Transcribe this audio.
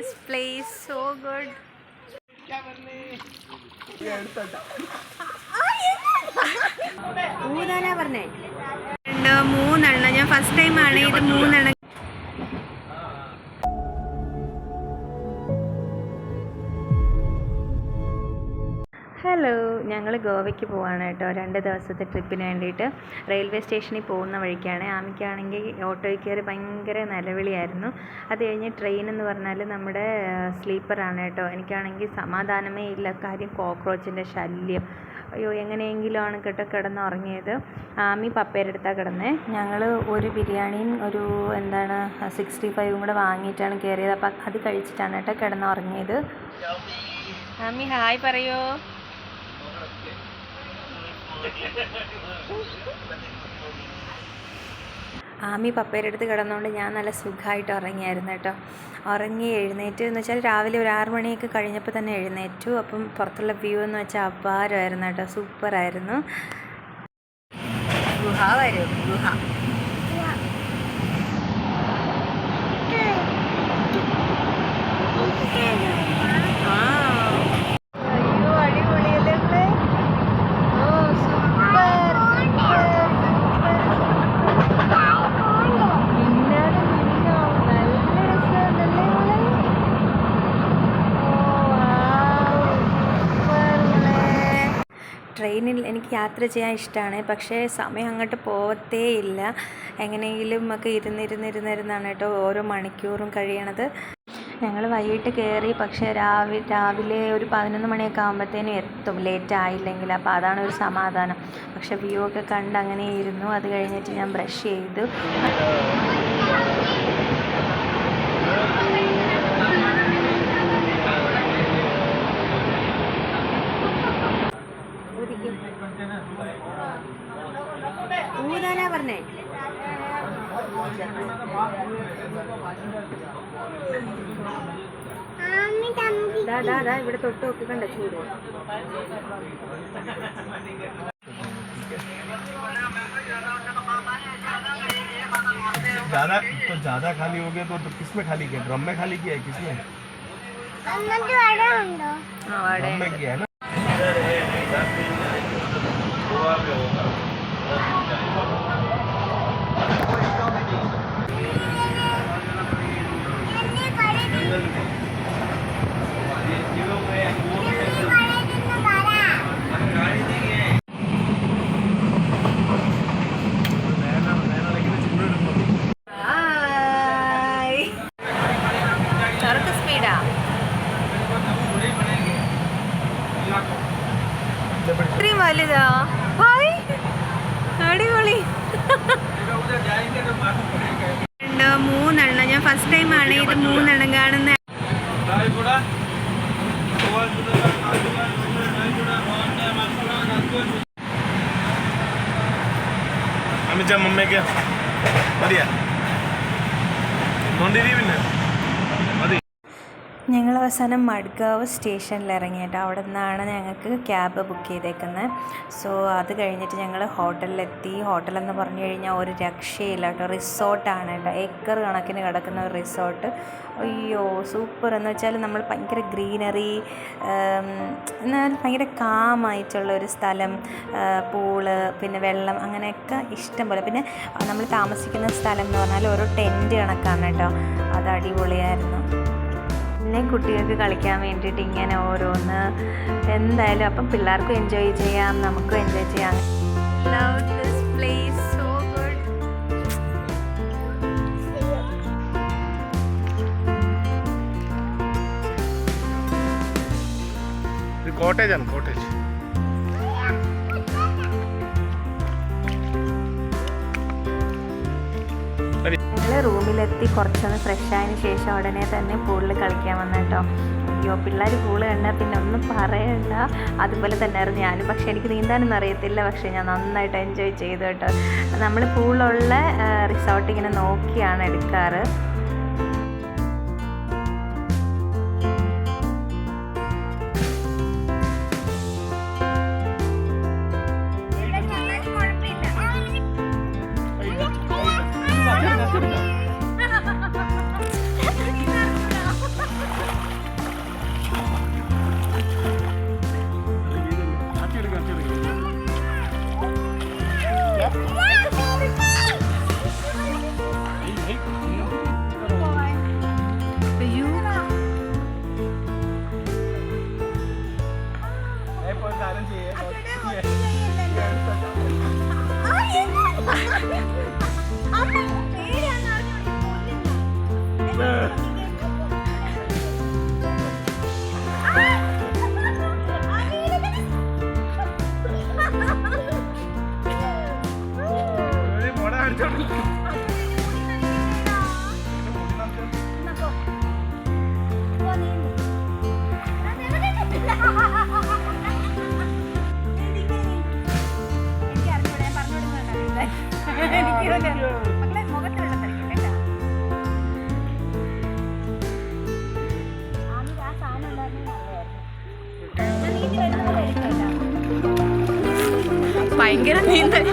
this place so good. ഊതാനാ പറഞ്ഞേ 3 ഞാൻ first time ആണ് ഇത് 3. ഹലോ, ഞങ്ങൾ ഗോവയ്ക്ക് പോവാണ് കേട്ടോ. 2 ദിവസത്തെ ട്രിപ്പിന് വേണ്ടിയിട്ട്. റെയിൽവേ സ്റ്റേഷനിൽ പോകുന്ന വഴിക്കാണ്. ആമിക്കാണെങ്കിൽ ഓട്ടോയിൽ കയറി ഭയങ്കര നിലവിളിയായിരുന്നു. അത് കഴിഞ്ഞ് ട്രെയിൻ എന്ന് പറഞ്ഞാൽ നമ്മുടെ സ്ലീപ്പറാണ് കേട്ടോ. എനിക്കാണെങ്കിൽ സമാധാനമേ ഇല്ല. കാര്യം കോക്രോച്ചിൻ്റെ ശല്യം. അയ്യോ, എങ്ങനെയെങ്കിലുമാണ് കേട്ടോ കിടന്നുറങ്ങിയത്. ആമി പപ്പയുടെ അടുത്താണ് കിടന്നത്. ഞങ്ങൾ ഒരു ബിരിയാണിയും ഒരു 65 കൂടെ വാങ്ങിയിട്ടാണ് കയറിയത്. അപ്പം അത് കഴിച്ചിട്ടാണ് കേട്ടോ കിടന്നുറങ്ങിയത്. ആമി ഹായ് പറയോ. ആമി പപ്പയുടെ അടുത്ത് കിടന്നുകൊണ്ട് ഞാൻ നല്ല സുഖമായിട്ട് ഉറങ്ങിയായിരുന്നു കേട്ടോ. ഉറങ്ങി എഴുന്നേറ്റ് എന്ന് വെച്ചാൽ രാവിലെ ഒരു 6 മണിയൊക്കെ കഴിഞ്ഞപ്പോൾ തന്നെ എഴുന്നേറ്റു. അപ്പം പുറത്തുള്ള വ്യൂ എന്ന് വെച്ചാൽ അപാരമായിരുന്നു കേട്ടോ. സൂപ്പറായിരുന്നു. ഗുഹ വരും, ഗുഹ. ട്രെയിനിൽ എനിക്ക് യാത്ര ചെയ്യാൻ ഇഷ്ടമാണ്. പക്ഷേ സമയം അങ്ങോട്ട് പോവത്തേ ഇല്ല. എങ്ങനെയെങ്കിലും ഒക്കെ ഇരുന്നിരുന്നാണ് കേട്ടോ ഓരോ മണിക്കൂറും കഴിയണത്. ഞങ്ങൾ വൈകിട്ട് കയറി. പക്ഷേ രാവിലെ ഒരു 11 മണിയൊക്കെ ആകുമ്പോഴത്തേനും എത്തും, ലേറ്റ് ആയില്ലെങ്കിൽ. അപ്പോൾ അതാണ് ഒരു സമാധാനം. പക്ഷേ വ്യൂ ഒക്കെ കണ്ട് അങ്ങനെ ഇരുന്നു. അത് കഴിഞ്ഞിട്ട് ഞാൻ ബ്രഷ് ചെയ്തു. ഊതാനാ പറഞ്ഞേ. ഇവിടെ തൊട്ട് നോക്കി കണ്ട ചൂട്. ज्यादा खाली हो गया तो किसमें खाली किया? ड्रम में खाली किया है किसमें? ड्रम में किया है ना. ഇത്രയും വലുതാ. ഹായ്, അടിപൊളി. 3 ഞാൻ ഫസ്റ്റ് ടൈം ആണ് ഇത് 3 കാണുന്നത്. मम्मी क्या मरिया नोंदी പിന്നെ ഞങ്ങൾ അവസാനം മഡ്ഗാവ് സ്റ്റേഷനിൽ ഇറങ്ങിയിട്ട് അവിടെ നിന്നാണ് ഞങ്ങൾക്ക് ക്യാബ് ബുക്ക് ചെയ്തേക്കുന്നത്. സോ അത് കഴിഞ്ഞിട്ട് ഞങ്ങൾ ഹോട്ടലിലെത്തി. ഹോട്ടലെന്ന് പറഞ്ഞു കഴിഞ്ഞാൽ ഒരു രക്ഷയില്ല കേട്ടോ. റിസോർട്ടാണ് കേട്ടോ. ഏക്കർ കണക്കിന് കിടക്കുന്ന ഒരു റിസോർട്ട്. അയ്യോ സൂപ്പർ. എന്ന് വെച്ചാൽ നമ്മൾ ഭയങ്കര ഗ്രീനറി, എന്നാൽ ഭയങ്കര കാമായിട്ടുള്ള ഒരു സ്ഥലം, പൂള്, പിന്നെ വെള്ളം, അങ്ങനെയൊക്കെ ഇഷ്ടം പോലെ. പിന്നെ നമ്മൾ താമസിക്കുന്ന സ്ഥലം എന്ന് പറഞ്ഞാൽ ഒരു ടെൻറ്റ് കണക്കാണ് കേട്ടോ. അത് അടിപൊളിയായിരുന്നു. പിന്നെ കുട്ടികൾക്ക് കളിക്കാൻ വേണ്ടിയിട്ട് ഇങ്ങനെ ഓരോന്ന്. എന്തായാലും അപ്പം പിള്ളേർക്കും എൻജോയ് ചെയ്യാം, നമുക്കും എൻജോയ് ചെയ്യാം. Love this place so good. ഇത് കോട്ടേജാണ്, കോട്ടേജ്. ഞങ്ങൾ റൂമിലെത്തി കുറച്ചൊന്ന് ഫ്രഷ് ആയതിന് ശേഷം ഉടനെ തന്നെ പൂളിൽ കളിക്കാൻ വന്നു കേട്ടോ. അയ്യോ, പിള്ളേർ പൂള് കണ്ടാൽ പിന്നെ ഒന്നും പറയണ്ട. അതുപോലെ തന്നെയായിരുന്നു ഞാനും. പക്ഷേ എനിക്ക് നീന്താനൊന്നും അറിയത്തില്ല. പക്ഷേ ഞാൻ നന്നായിട്ട് എൻജോയ് ചെയ്തു കേട്ടോ. നമ്മൾ പൂളുള്ള റിസോർട്ട് ഇങ്ങനെ നോക്കിയാണ് എടുക്കാറ്. അയ്യോ ഭയങ്കര നീന്തൽ